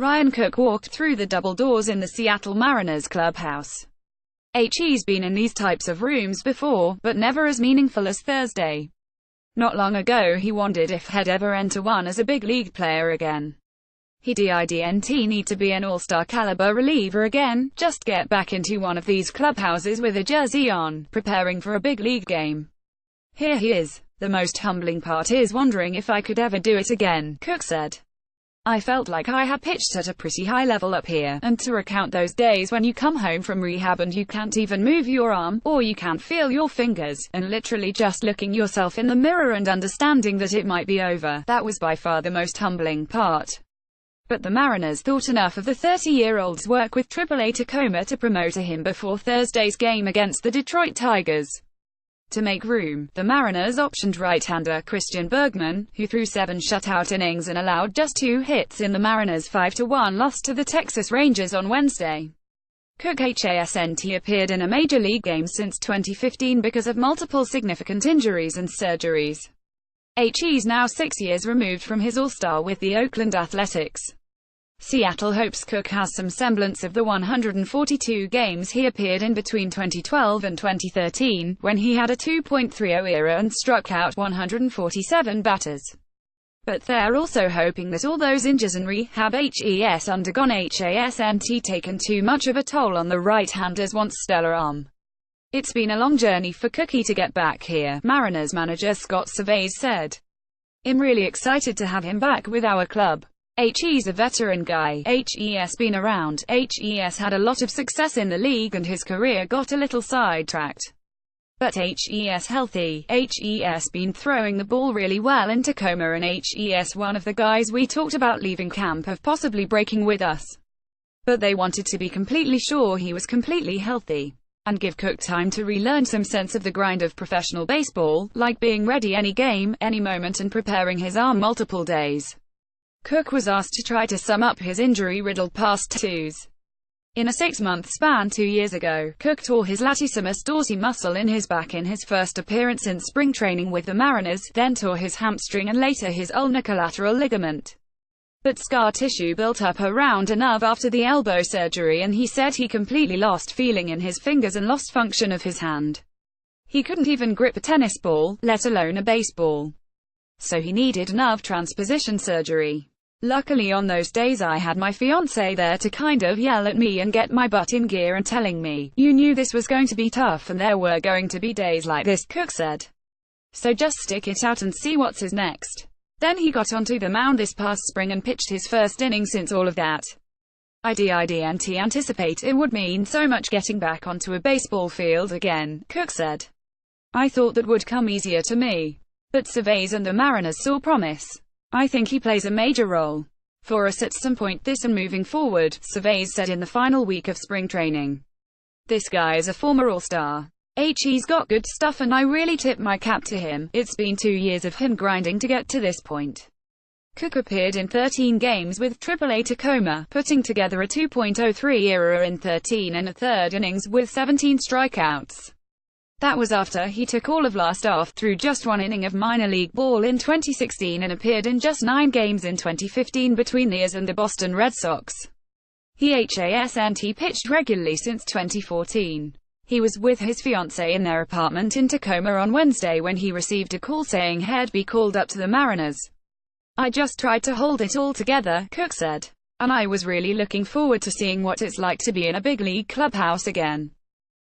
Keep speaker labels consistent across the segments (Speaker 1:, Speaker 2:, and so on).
Speaker 1: Ryan Cook walked through the double doors in the Seattle Mariners clubhouse. He's been in these types of rooms before, but never as meaningful as Thursday. Not long ago he wondered if he'd ever enter one as a big league player again. He didn't need to be an all-star caliber reliever again, just get back into one of these clubhouses with a jersey on, preparing for a big league game. Here he is. The most humbling part is wondering if I could ever do it again, Cook said. I felt like I had pitched at a pretty high level up here, and to recount those days when you come home from rehab and you can't even move your arm, or you can't feel your fingers, and literally just looking yourself in the mirror and understanding that it might be over, that was by far the most humbling part. But the Mariners thought enough of the 30-year-old's work with AAA Tacoma to promote him before Thursday's game against the Detroit Tigers. To make room, the Mariners optioned right-hander Christian Bergman, who threw 7 shutout innings and allowed just 2 hits in the Mariners' 5-1 loss to the Texas Rangers on Wednesday. Cook hasn't appeared in a major league game since 2015 because of multiple significant injuries and surgeries. He's now 6 years removed from his All-Star with the Oakland Athletics. Seattle hopes Cook has some semblance of the 142 games he appeared in between 2012 and 2013, when he had a 2.30 ERA and struck out 147 batters. But they're also hoping that all those injuries and rehab he's undergone hasn't taken too much of a toll on the right-hander's once stellar arm. It's been a long journey for Cookie to get back here, Mariners manager Scott Servais said. I'm really excited to have him back with our club. He's a veteran guy, he's been around, he's had a lot of success in the league and his career got a little sidetracked. But he's healthy, he's been throwing the ball really well in Tacoma and he's one of the guys we talked about leaving camp of possibly breaking with us. But they wanted to be completely sure he was completely healthy, and give Cook time to relearn some sense of the grind of professional baseball, like being ready any game, any moment and preparing his arm multiple days. Cook was asked to try to sum up his injury-riddled past twos. In a 6-month span 2 years ago, Cook tore his latissimus dorsi muscle in his back in his first appearance in spring training with the Mariners, then tore his hamstring and later his ulnar collateral ligament. But scar tissue built up around a nerve after the elbow surgery and he said he completely lost feeling in his fingers and lost function of his hand. He couldn't even grip a tennis ball, let alone a baseball. So he needed nerve transposition surgery. Luckily on those days I had my fiancé there to kind of yell at me and get my butt in gear and telling me, you knew this was going to be tough and there were going to be days like this, Cook said. So just stick it out and see what's next. Then he got onto the mound this past spring and pitched his first inning since all of that. I didn't anticipate it would mean so much getting back onto a baseball field again, Cook said. I thought that would come easier to me. But Servais and the Mariners saw promise. I think he plays a major role for us at some point this and moving forward, Servais said in the final week of spring training. This guy is a former All-Star. He's got good stuff and I really tip my cap to him. It's been 2 years of him grinding to get to this point. Cook appeared in 13 games with AAA Tacoma, putting together a 2.03 ERA in 13 and a third innings with 17 strikeouts. That was after he took all of last off through just 1 inning of minor league ball in 2016 and appeared in just 9 games in 2015 between the As and the Boston Red Sox. He hasn't pitched regularly since 2014. He was with his fiancée in their apartment in Tacoma on Wednesday when he received a call saying he'd be called up to the Mariners. I just tried to hold it all together, Cook said. And I was really looking forward to seeing what it's like to be in a big league clubhouse again.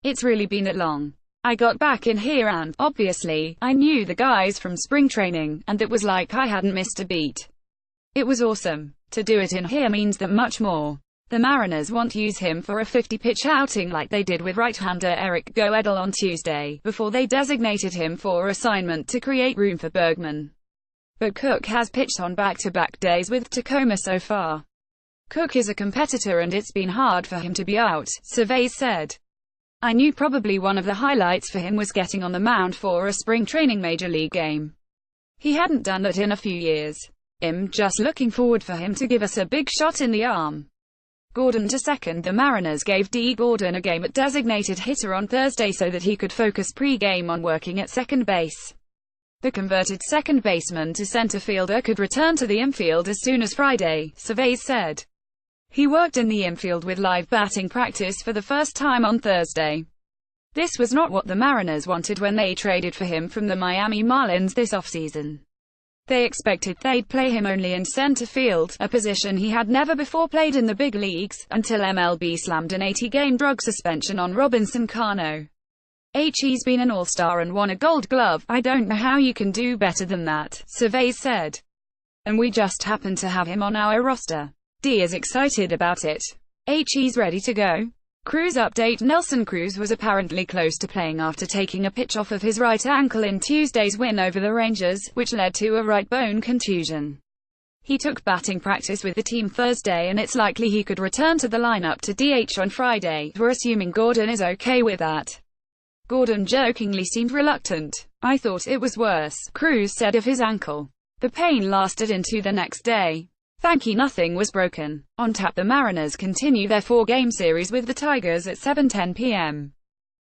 Speaker 1: It's really been that long. I got back in here and, obviously, I knew the guys from spring training, and it was like I hadn't missed a beat. It was awesome. To do it in here means that much more. The Mariners want to use him for a 50-pitch outing like they did with right-hander Eric Goeddel on Tuesday, before they designated him for assignment to create room for Bergman. But Cook has pitched on back-to-back days with Tacoma so far. Cook is a competitor and it's been hard for him to be out, Servais said. I knew probably one of the highlights for him was getting on the mound for a spring training major league game. He hadn't done that in a few years. I'm just looking forward for him to give us a big shot in the arm. Gordon to second. The Mariners gave D. Gordon a game at designated hitter on Thursday so that he could focus pre-game on working at second base. The converted second baseman to center fielder could return to the infield as soon as Friday, Servais said. He worked in the infield with live batting practice for the first time on Thursday. This was not what the Mariners wanted when they traded for him from the Miami Marlins this offseason. They expected they'd play him only in center field, a position he had never before played in the big leagues, until MLB slammed an 80-game drug suspension on Robinson Cano. He's been an all-star and won a Gold Glove. I don't know how you can do better than that, Cervais said. And we just happen to have him on our roster. D is excited about it. He's ready to go. Cruz update: Nelson Cruz was apparently close to playing after taking a pitch off of his right ankle in Tuesday's win over the Rangers, which led to a right bone contusion. He took batting practice with the team Thursday and it's likely he could return to the lineup to DH on Friday. We're assuming Gordon is okay with that. Gordon jokingly seemed reluctant. I thought it was worse, Cruz said of his ankle. The pain lasted into the next day. Thankfully nothing was broken. On tap, the Mariners continue their 4-game series with the Tigers at 7:10 p.m.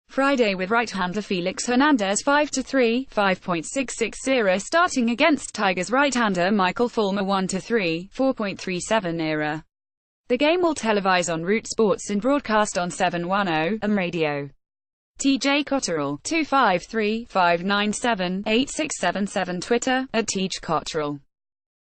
Speaker 1: Friday with right-hander Felix Hernandez 5-3, 5.660 starting against Tigers right-hander Michael Fulmer 1-3, 4.37 era. The game will televise on Root Sports and broadcast on 710 AM radio. TJ Cottrell 253-597-8677 Twitter @TJCottrell